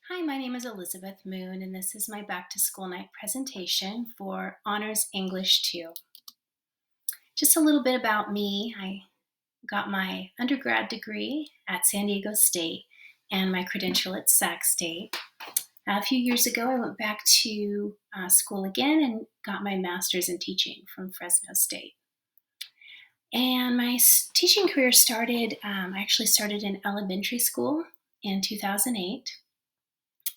Hi, my name is Elizabeth Moon, and this is my Back to School Night presentation for Honors English 2. Just a little bit about me. I got my undergrad degree at San Diego State and my credential at Sac State. A few years ago, I went back to school again and got my master's in teaching from Fresno State. And my teaching career I actually started in elementary school in 2008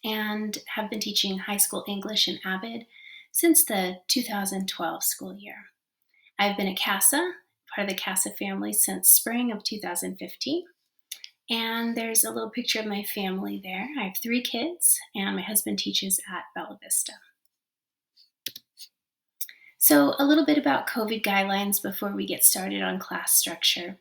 and have been teaching high school English in Avid since the 2012 school year. I've been at CASA, part of the CASA family, since spring of 2015. And there's a little picture of my family there. I have 3 kids, and my husband teaches at Bella Vista. So, a little bit about COVID guidelines before we get started on class structure.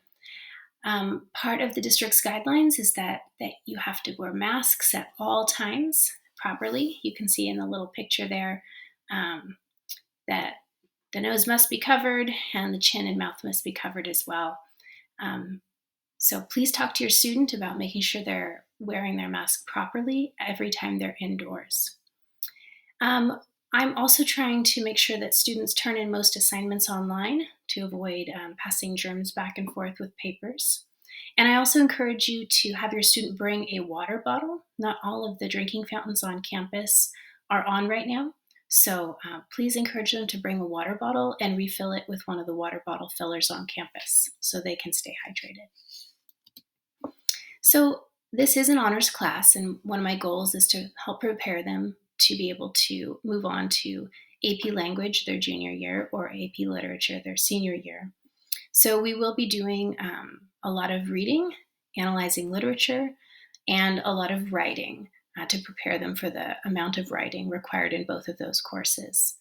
Part of the district's guidelines is that you have to wear masks at all times properly. You can see in the little picture there that the nose must be covered and the chin and mouth must be covered as well. So please talk to your student about making sure they're wearing their mask properly every time they're indoors. I'm also trying to make sure that students turn in most assignments online to avoid passing germs back and forth with papers. And I also encourage you to have your student bring a water bottle. Not all of the drinking fountains on campus are on right now. So please encourage them to bring a water bottle and refill it with one of the water bottle fillers on campus so they can stay hydrated. So this is an honors class, and one of my goals is to help prepare them to be able to move on to AP Language their junior year or AP Literature their senior year. So we will be doing a lot of reading, analyzing literature, and a lot of writing to prepare them for the amount of writing required in both of those courses.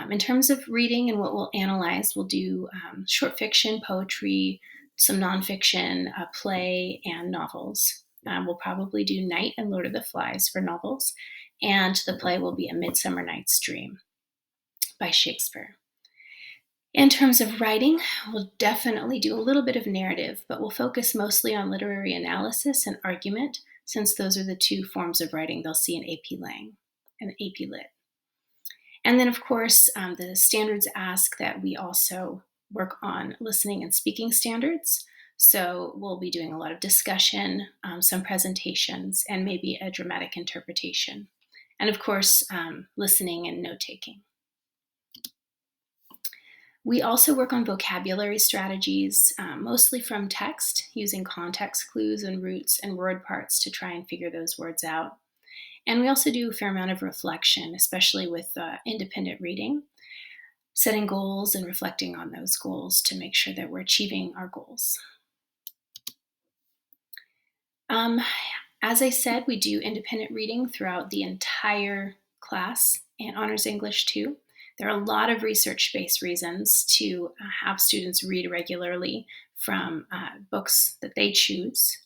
In terms of reading and what we'll analyze, we'll do short fiction, poetry, some nonfiction, play, and novels. We'll probably do Night and Lord of the Flies for novels, and the play will be A Midsummer Night's Dream by Shakespeare. In terms of writing, we'll definitely do a little bit of narrative, but we'll focus mostly on literary analysis and argument, since those are the 2 forms of writing they'll see in AP Lang and AP Lit. And then, of course, the standards ask that we also work on listening and speaking standards. So we'll be doing a lot of discussion, some presentations, and maybe a dramatic interpretation. And of course, listening and note-taking. We also work on vocabulary strategies, mostly from text, using context clues and roots and word parts to try and figure those words out. And we also do a fair amount of reflection, especially with independent reading, setting goals and reflecting on those goals to make sure that we're achieving our goals. As I said, we do independent reading throughout the entire class in Honors English 2. There are a lot of research-based reasons to have students read regularly from books that they choose.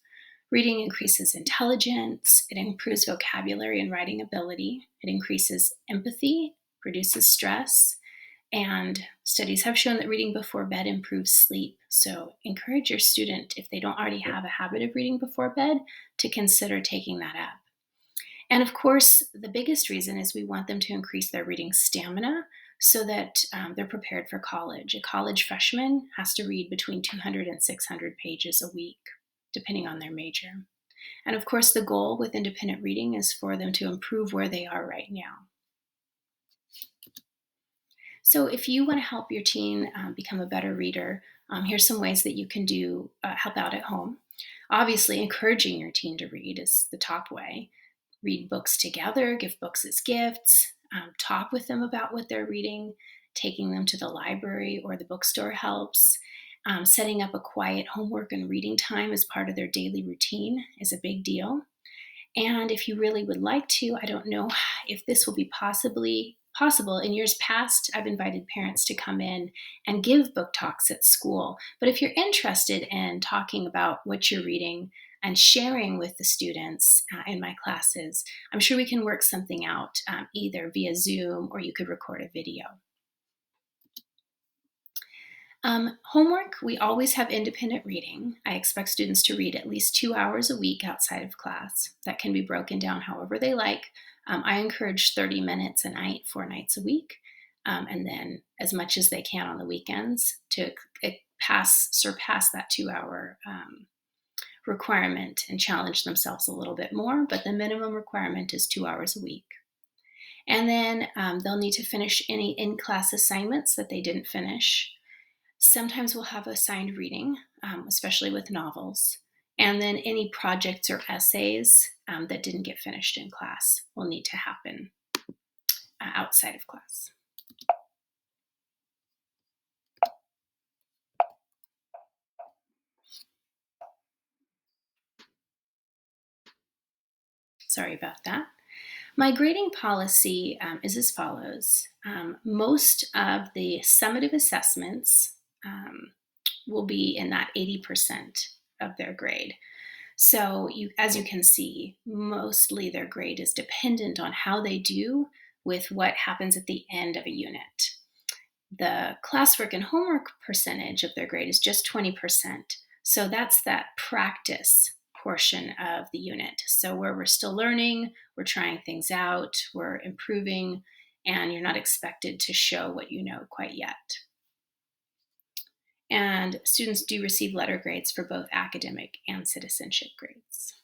Reading increases intelligence, it improves vocabulary and writing ability, it increases empathy, reduces stress, and studies have shown that reading before bed improves sleep. So encourage your student, if they don't already have a habit of reading before bed, to consider taking that up. And of course, the biggest reason is we want them to increase their reading stamina so that they're prepared for college. A college freshman has to read between 200 and 600 pages a week, depending on their major. And of course, the goal with independent reading is for them to improve where they are right now. So if you want to help your teen become a better reader, here's some ways that you can help out at home. Obviously, encouraging your teen to read is the top way. Read books together, give books as gifts, talk with them about what they're reading, taking them to the library or the bookstore helps. Setting up a quiet homework and reading time as part of their daily routine is a big deal. And if you really would like to, I don't know if this will be possible. In years past, I've invited parents to come in and give book talks at school. But if you're interested in talking about what you're reading and sharing with the students in my classes, I'm sure we can work something out either via Zoom or you could record a video. Homework, we always have independent reading. I expect students to read at least 2 hours a week outside of class. That can be broken down however they like. I encourage 30 minutes a night, 4 nights a week, and then as much as they can on the weekends to surpass that 2 hour requirement and challenge themselves a little bit more. But the minimum requirement is 2 hours a week. And then they'll need to finish any in class assignments that they didn't finish. Sometimes we'll have assigned reading, especially with novels. And then any projects or essays that didn't get finished in class will need to happen outside of class. Sorry about that. My grading policy is as follows. Most of the summative assessments will be in that 80% of their grade. So, as you can see, mostly their grade is dependent on how they do with what happens at the end of a unit. The classwork and homework percentage of their grade is just 20%. So that's that practice portion of the unit. So where we're still learning, we're trying things out, we're improving, and you're not expected to show what you know quite yet. And students do receive letter grades for both academic and citizenship grades.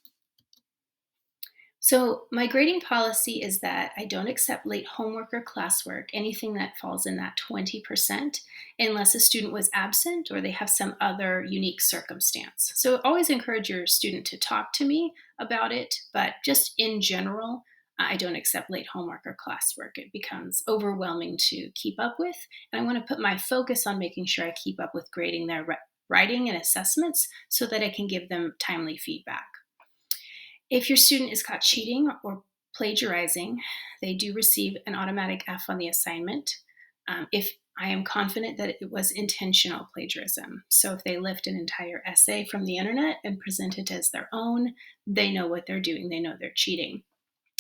So my grading policy is that I don't accept late homework or classwork, anything that falls in that 20%, unless a student was absent or they have some other unique circumstance. So always encourage your student to talk to me about it, but just in general, I don't accept late homework or classwork. It becomes overwhelming to keep up with, and I want to put my focus on making sure I keep up with grading their writing and assessments so that I can give them timely feedback. If your student is caught cheating or plagiarizing, they do receive an automatic F on the assignment if I am confident that it was intentional plagiarism. So if they lift an entire essay from the internet and present it as their own, they know what they're doing, they know they're cheating.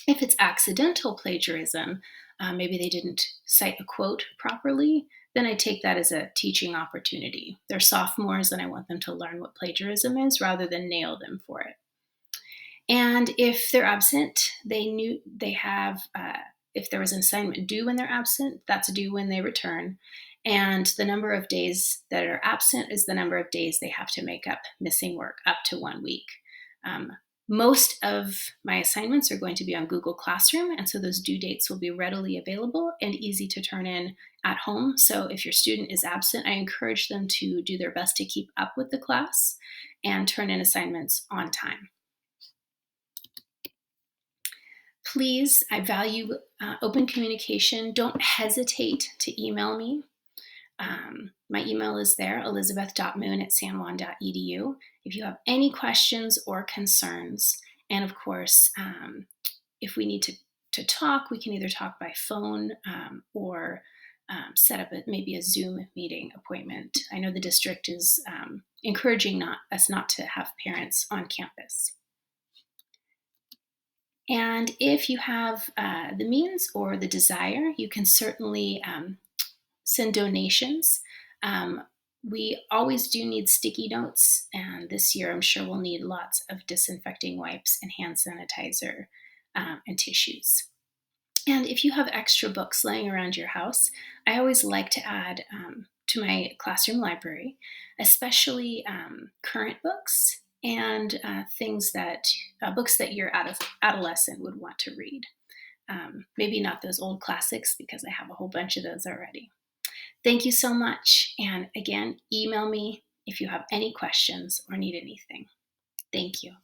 If it's accidental plagiarism, maybe they didn't cite a quote properly, then I take that as a teaching opportunity. They're sophomores and I want them to learn what plagiarism is rather than nail them for it. And if they're absent, if there was an assignment due when they're absent, that's due when they return. And the number of days that are absent is the number of days they have to make up missing work, up to 1 week. Most of my assignments are going to be on Google Classroom, and so those due dates will be readily available and easy to turn in at home. So if your student is absent, I encourage them to do their best to keep up with the class and turn in assignments on time. Please, I value open communication. Don't hesitate to email me. My email is there, elizabeth.moon@sanjuan.edu. If you have any questions or concerns, and of course, if we need to talk, we can either talk by phone or set up maybe a Zoom meeting appointment. I know the district is encouraging us not to have parents on campus. And if you have the means or the desire, you can certainly send donations. We always do need sticky notes, and this year I'm sure we'll need lots of disinfecting wipes and hand sanitizer and tissues. And if you have extra books laying around your house, I always like to add to my classroom library, especially current books and books that your adolescent would want to read. Maybe not those old classics because I have a whole bunch of those already. Thank you so much. And again, email me if you have any questions or need anything. Thank you.